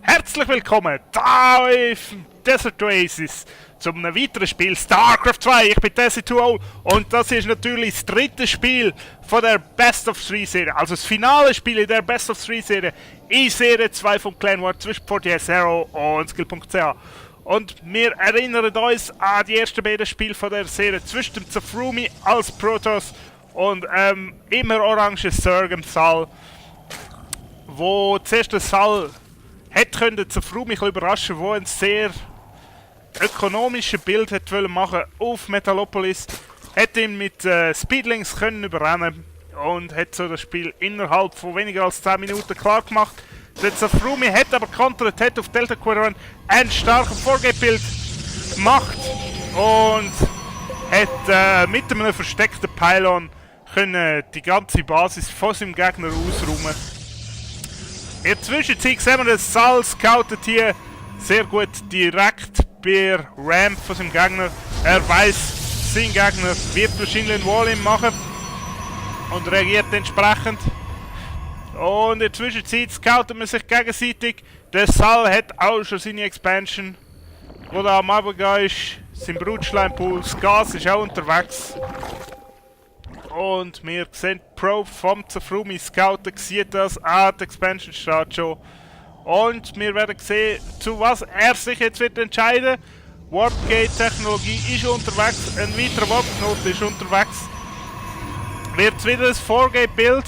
Herzlich willkommen da auf Desert Oasis zu einem weiteren Spiel StarCraft 2. Ich bin Desi2O und das ist natürlich das dritte Spiel von der Best of 3 Serie, also das finale Spiel in der Best of 3 Serie in Serie 2 von Clan War zwischen 40SARO und Skill.ch. Und wir erinnern uns an die ersten beiden Spiele von der Serie zwischen dem Zafrumi als Protoss und immer orange Zerg im Saal, wo zuerst der Saal hätte können Zafrumi überraschen, wo ein sehr ökonomisches Bild hätte wollen machen auf Metalopolis, hätte ihn mit Speedlings können überrennen und hätte so das Spiel innerhalb von weniger als 10 Minuten klar gemacht. Der Zafrumi hätte aber kontert, hätte auf Delta Quadrant ein starkes Vorgehbild gemacht und hätte mit einem versteckten Pylon können die ganze Basis von seinem Gegner ausräumen. In der Zwischenzeit sehen wir, dass Saal scoutet hier sehr gut direkt bei Ramp von seinem Gegner. Er weiß, sein Gegner wird wahrscheinlich ein Wall-In machen und reagiert entsprechend. Und in der Zwischenzeit scoutet man sich gegenseitig. Der Saal hat auch schon seine Expansion, wo da am Abend ist. Sein Brutschleinpool, das Gas ist auch unterwegs. Und wir sehen die Probe vom Zafrumi scouten, sieht das, die Expansion steht schon. Und wir werden sehen, zu was er sich jetzt wird entscheiden. Warpgate-Technologie ist unterwegs, ein weiterer Warpknoten ist unterwegs. Wird wieder ein Vorgate-Bild.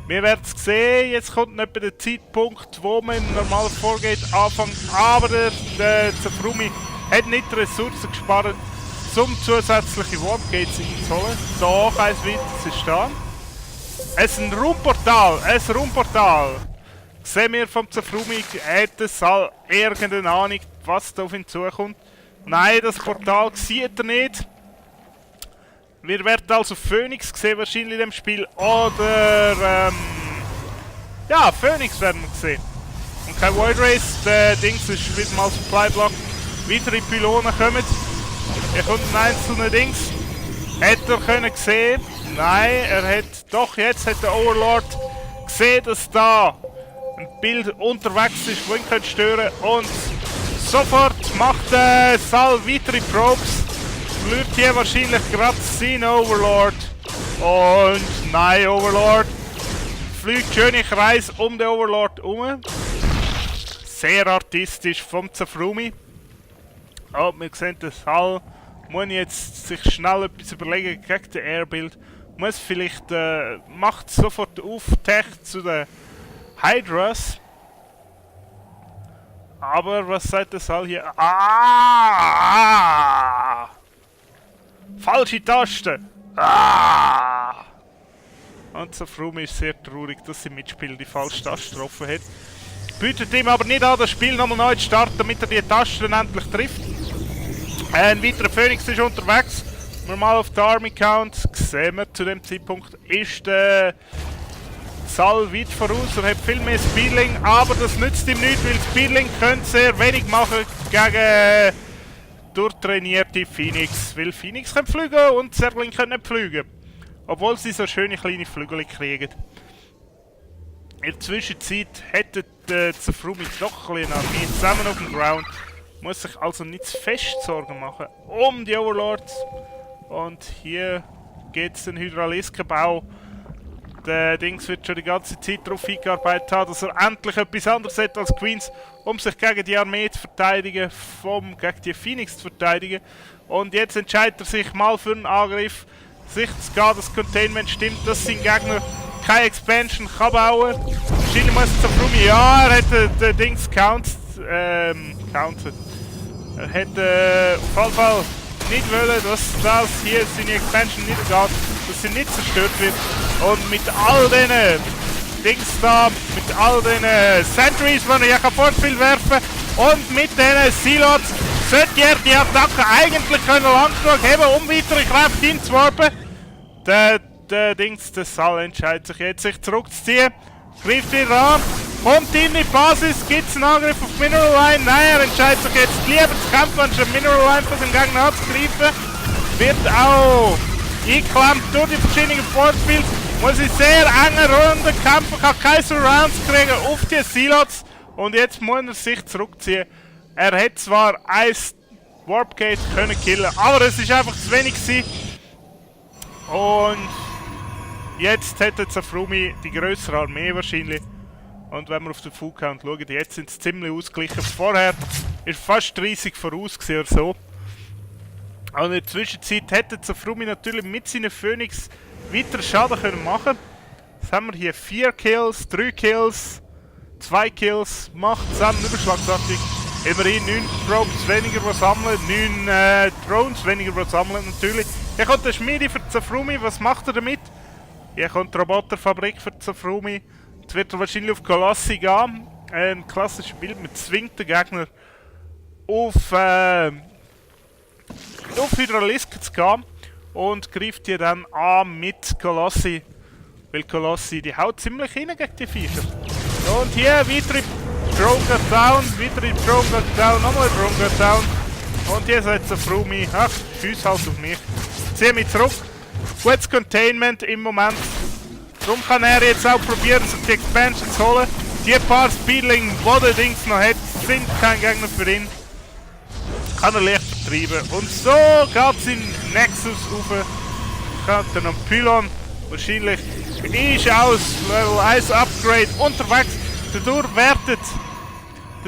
Wir werden es sehen, jetzt kommt nicht bei der Zeitpunkt, wo man im normalen Vorgate anfängt. Aber der Zafrumi hat nicht die Ressourcen gespart, um zusätzliche Warpgates einzuholen. Da eins weiter ist da. Es ist ein Raumportal, Sehen wir vom Zafrumi, hat der Saal irgendeine Ahnung, was da auf ihn zukommt? Nein, das Portal sieht er nicht. Wir werden also Phoenix sehen wahrscheinlich in dem Spiel. Oder, ja, Phoenix werden wir sehen. Und kein Void Race, der Dings ist wieder mal Supply Block. Weitere Pylonen kommen. Er kommt ein einzelner Dings. Hätte er können sehen? Nein, er hat doch, jetzt hat der Overlord gesehen, dass da ein Bild unterwegs ist, wo ihn könnte stören. Und sofort macht Saal weitere Probes. Verliert hier wahrscheinlich gerade seinen Overlord. Und nein, Overlord fliegt schön im Kreis um den Overlord herum. Sehr artistisch vom Zafrumi. Oh, wir sehen den Saal. Muss jetzt sich schnell etwas überlegen gegen den Airbuild. Muss vielleicht, macht sofort auf Tech zu den Hydras. Aber was sagt der Saal hier? Ah! Falsche Taste! Ah! Und Zafrumi ist sehr traurig, dass sie Mitspieler die falsche Taste getroffen hat. Bietet ihm aber nicht an, das Spiel nochmal neu zu starten, damit er die Tasten endlich trifft. Ein weiterer Phoenix ist unterwegs. Normal auf der Army Count sehen wir zu dem Zeitpunkt ist der Saal weit voraus. Er hat viel mehr Speedling, aber das nützt ihm nichts, weil Speedling können sehr wenig machen gegen durchtrainierte Phoenix. Weil Phoenix können fliegen und Zergling können nicht fliegen. Obwohl sie so schöne kleine Flügel kriegen. In der Zwischenzeit hätte der Zafrumi doch ein bisschen Armee zusammen auf dem Ground. Muss sich also nicht zu fest Sorgen machen um die Overlords. Und hier geht es den Hydraliskenbau. Der Dings wird schon die ganze Zeit darauf hingearbeitet haben, dass er endlich etwas anderes hat als Queens, um sich gegen die Armee zu verteidigen, gegen die Phoenix zu verteidigen. Und jetzt entscheidet er sich mal für einen Angriff, sich zu gehen, das Containment stimmt, dass sein Gegner keine Expansion kann bauen. Wahrscheinlich muss er Zafrumi, ja, er hat den Dings counted. Er hätte auf jeden Fall nicht wollen, dass das hier seine Expansion nicht geht, dass sie nicht zerstört wird. Und mit all diesen Dings da, mit all diesen Sentries, die er ja Fortfield werfen und mit diesen Silots sollte er die Attacke eigentlich können lang genug haben, um weitere Kräfte hinzuwarpen. Der Dings, der Saal entscheidet sich jetzt, sich zurückzuziehen, greift wieder an. Kommt in die Basis, gibt es einen Angriff auf Mineral Line? Nein, er entscheidet sich jetzt lieber zu kämpfen, anstatt Mineral Line von seinem Gegner anzugreifen. Wird auch eingeklemmt durch die verschiedenen Forcefields. Muss in sehr engen Runden kämpfen, kann keine Surrounds kriegen auf die Silots. Und jetzt muss er sich zurückziehen. Er hätte zwar ein Warpgate können killen, aber es ist einfach zu wenig gewesen. Und jetzt hätte Zafrumi die größere Armee wahrscheinlich. Und wenn wir auf den Full Count schauen, jetzt sind es ziemlich ausgeglichen. Vorher war fast 30 voraus oder so. Und in der Zwischenzeit hätte Zafrumi natürlich mit seinen Phoenix weiter Schaden können machen. Jetzt haben wir hier 4 Kills, 3 Kills, 2 Kills, macht zusammen überschlagsartig. Immerhin 9 Probes weniger, die sammeln, 9 Drones weniger, die sammeln natürlich. Hier kommt der Schmiede für Zafrumi, was macht er damit? Hier kommt die Roboterfabrik für Zafrumi. Jetzt wird er wahrscheinlich auf Colossi gehen. Ein klassisches Bild, man zwingt den Gegner auf Hydralisk zu gehen und greift die dann an mit Colossi. Weil Colossi, die haut ziemlich rein gegen die Viecher. Und hier weitere Drone geht down, weitere Drone geht down, nochmal Drone geht down. Und hier sagt Zafrumi, ach, schieß halt auf mich. Zieh mich zurück. Gutes Containment im Moment. Darum kann er jetzt auch probieren, sich die Expansion zu holen. Die paar Speedling, die der Dings noch hat, sind kein Gegner für ihn. Kann er leicht vertreiben. Und so geht es in Nexus rauf. Hat er noch Pylon. Wahrscheinlich ist auch das Level 1 Upgrade unterwegs.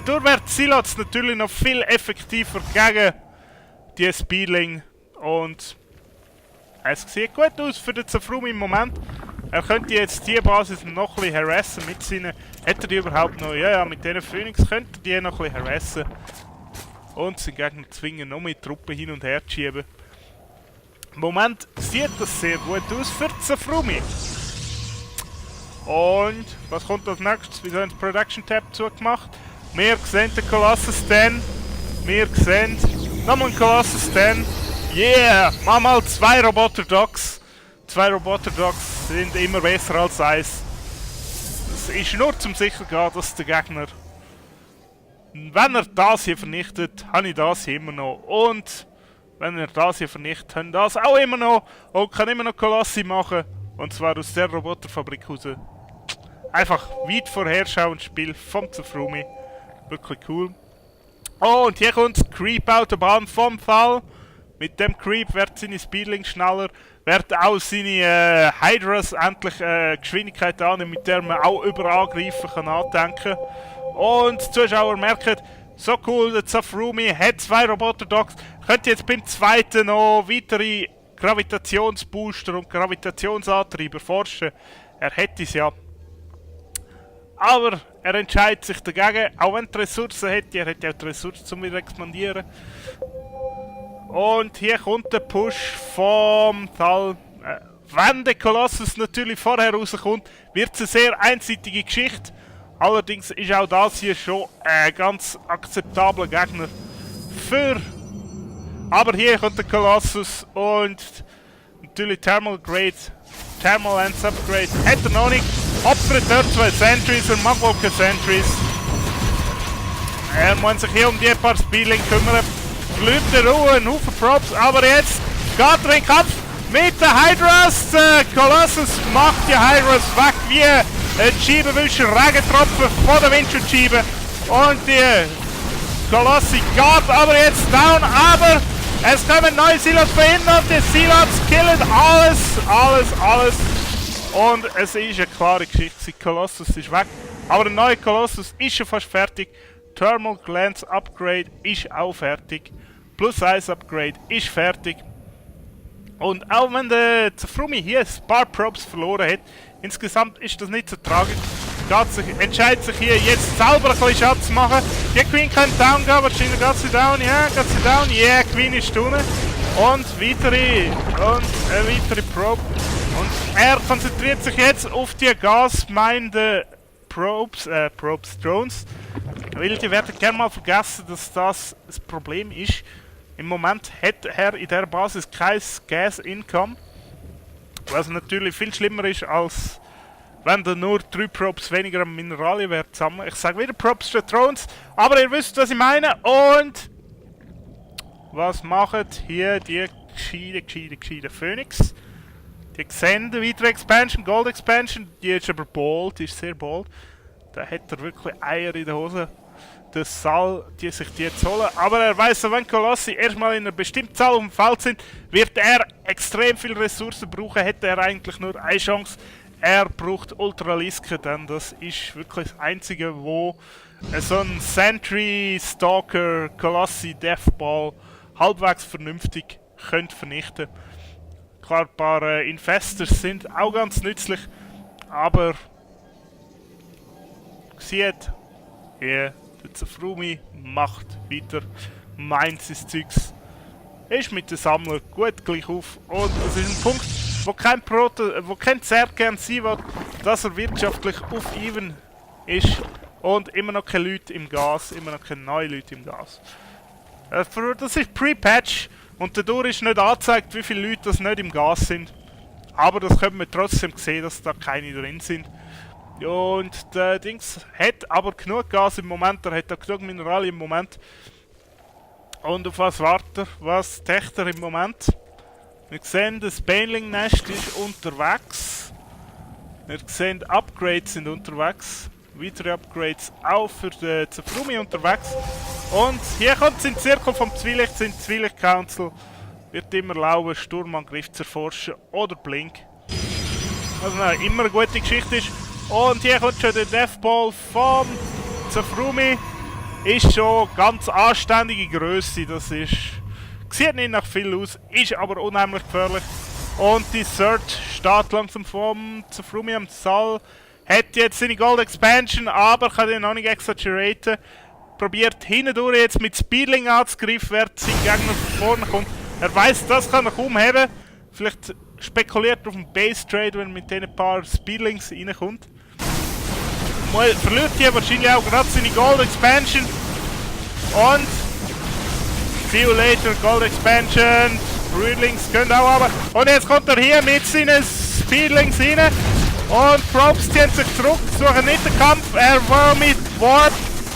Dadurch wird Silots natürlich noch viel effektiver gegen die Speedling. Und es sieht gut aus für den Zafrumi im Moment. Er könnte jetzt die Basis noch ein bisschen harassen mit seinen... Hätte er die überhaupt noch? Ja, mit diesen Phoenix könnte er die noch ein bisschen harassen. Und seinen Gegner zwingen, noch mehr Truppen hin und her zu schieben. Im Moment sieht das sehr gut aus für Zafrumi. Und was kommt als nächstes? Wir haben den Production Tab zugemacht. Wir sehen den Colossus Dan. Wir sehen nochmal einen Colossus Dan. Yeah! Mach mal 2 Roboter-Dogs. 2 Roboter-Dogs sind immer besser als 1. Es ist nur zum sicher gehen, dass der Gegner... Wenn er das hier vernichtet, habe ich das hier immer noch. Und wenn er das hier vernichtet, habe ich das auch immer noch. Und kann immer noch Colossi machen. Und zwar aus der Roboterfabrik raus. Einfach weit vorherschauendes Spiel vom Zafrumi. Wirklich cool. Oh, und hier kommt das Creep-Autobahn vom Fall. Mit dem Creep wird seine Speedling schneller. Wird auch seine Hydras endlich Geschwindigkeit annehmen, mit der man auch über Angreifen kann nachdenken. Und die Zuschauer merken, so cool, der Zafrumi hat 2 Roboter-Dogs. Könnte jetzt beim zweiten noch weitere Gravitationsbooster und Gravitationsantriebe forschen. Er hätte es ja. Aber er entscheidet sich dagegen, auch wenn er Ressourcen hätte. Er hätte ja auch die Ressourcen, um wieder expandieren. Und hier kommt der Push vom Tal. Wenn der Colossus natürlich vorher rauskommt, wird es eine sehr einseitige Geschichte. Allerdings ist auch das hier schon ein ganz akzeptabler Gegner für. Aber hier kommt der Colossus und natürlich Thermal Lens Upgrade hat er noch nicht. Opfert dort 2 Sentries und mag wohl keine Sentries. Er muss sich hier um die paar Speedling kümmern. Bleibt der Ruhe, ein Haufen Props, aber jetzt geht er in den Kampf mit der Hydras. Colossus macht die Hydras weg wie ein Scheibenwischer, Regentropfen von der Windschutzscheibe. Und die Colossi geht aber jetzt down, aber es kommen neue Silos verhindern und die Silos killen alles. Und es ist eine klare Geschichte, Colossus ist weg. Aber der neue Colossus ist schon fast fertig. Thermal Lens Upgrade ist auch fertig. Plus 1 Upgrade ist fertig. Und auch wenn der Zafrumi hier ein paar Probes verloren hat, insgesamt ist das nicht so tragisch. Entscheidet sich hier jetzt selber ein bisschen Schaden zu machen. Die Queen kann down gehen, wahrscheinlich geht sie down, ja, geht sie down, yeah, Queen ist unten. Und weitere Probe. Und er konzentriert sich jetzt auf die gasmeinenden Drones. Weil die werden gerne mal vergessen, dass das ein Problem ist. Im Moment hat er in der Basis kein Gas-Income. Was natürlich viel schlimmer ist, als wenn er nur 3 Probes weniger am Mineralienwert sammeln. Ich sage wieder Props für Drones, aber ihr wisst, was ich meine. Und was machen hier die gescheiten Phoenix? Die sehen weitere Expansion, Gold Expansion, die ist aber bold, die ist sehr bold. Da hat er wirklich Eier in der Hose. Der Saal, die sich die jetzt holen. Aber er weiß, wenn Colossi erstmal in einer bestimmten Zahl auf dem Feld sind, wird er extrem viel Ressourcen brauchen. Hätte er eigentlich nur eine Chance. Er braucht Ultraliske, denn das ist wirklich das Einzige, wo so ein Sentry, Stalker, Colossi, Deathball halbwegs vernünftig könnte vernichten. Klar, ein paar Infestors sind auch ganz nützlich, aber sieht, der Zafrumi macht weiter, meint sein Zeugs, ist mit den Sammlern gut gleich auf und das ist ein Punkt, wo kein sehr gern sein will, dass er wirtschaftlich auf even ist und immer noch keine Leute im Gas, immer noch keine neuen Leute im Gas. Das ist Pre-Patch und dadurch ist nicht angezeigt, wie viele Leute das nicht im Gas sind. Aber das können wir trotzdem sehen, dass da keine drin sind. Und der Dings hat aber genug Gas im Moment, er hat auch genug Mineralien im Moment. Und auf was wartet er? Was tächt er im Moment? Wir sehen, das Baneling-Nest ist unterwegs. Wir sehen, Upgrades sind unterwegs. Weitere Upgrades auch für den Zafrumi unterwegs. Und hier kommt es in den Zirkel vom Zwielicht, sind Zwielicht Council. Wird immer erlauben, Sturmangriff zu erforschen oder Blink. Was immer eine gute Geschichte ist. Und hier kommt schon der Deathball vom Zafrumi. Ist schon ganz anständige Größe. Das ist. Sieht nicht nach viel aus, ist aber unheimlich gefährlich. Und die Search steht langsam vom Zafrumi am Saal. Hat jetzt seine Gold Expansion, aber kann den noch nicht exaggeraten. Probiert hindurch jetzt mit Speedling anzugreifen, wer sein Gegner von vorne kommt. Er weiß, das kann er kaum haben. Vielleicht spekuliert auf einen Base Trade, wenn er mit diesen paar Speedlings reinkommt. Verliert hier wahrscheinlich auch gerade seine Gold Expansion. Und see you later, Gold Expansion. Broodlings können auch aber. Und jetzt kommt er hier mit seinen Speedlings rein. Und Probes ziehen sich zurück, suchen nicht den Kampf. Er will mit Ward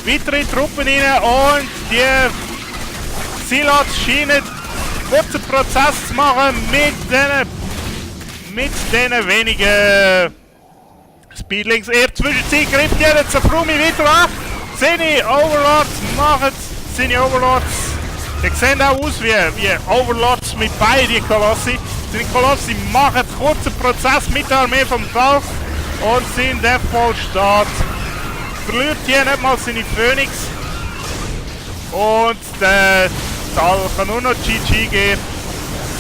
weitere Truppen rein. Und die Silots scheinen kurzen Prozess zu machen mit diesen wenigen Speedlings. Er zwischenzeit greift hier Zafrumi wieder an. Seine Overlords machen seine Overlords. Die sehen auch aus wie Overlords mit beiden Kolossi. Seine Kolossi machen einen kurzen Prozess mit der Armee vom Tal. Und sein Deathball steht. Verliert hier nicht mal seine Phoenix. Und der Tal kann nur noch GG gehen.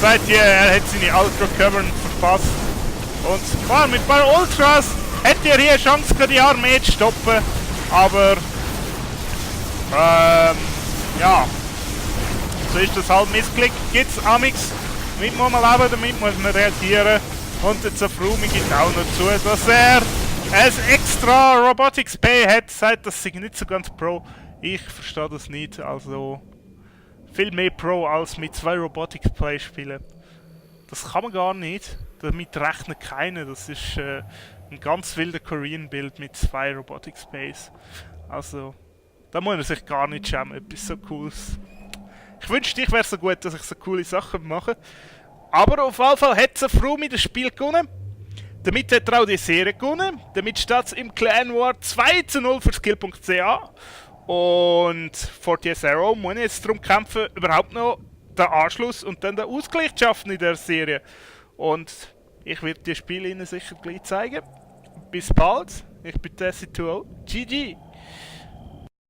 Sagt ihr, er hat seine Ultra Cavern verpasst. Und klar, mit ein paar Ultras hätte er hier eine Chance, die Armee zu stoppen. Aber ja, so ist das halt Missklick. Gibt's Amix, damit muss man leben, damit muss man reagieren. Und der Zafrumi gibt auch noch zu, dass er ein extra Robotics Pay hat, sagt, das sei nicht so ganz Pro. Ich verstehe das nicht, also viel mehr Pro als mit 2 Robotics Play spielen. Das kann man gar nicht, damit rechnet keiner, das ist ein ganz wilder Korean-Bild mit 2 Robotics Pays. Also, da muss er sich gar nicht schämen, etwas so Cooles. Ich wünschte, ich wäre so gut, dass ich so coole Sachen mache. Aber auf jeden Fall hat Zafrumi das Spiel gewonnen. Damit hat er auch die Serie gewonnen. Damit steht es im Clan War 2:0 für Skill.ca. Und 40 Arrow muss jetzt darum kämpfen, überhaupt noch den Anschluss und dann den Ausgleich zu schaffen in der Serie. Und ich werde die Spiele Ihnen sicher gleich zeigen. Bis bald. Ich bin Tessie2O. GG!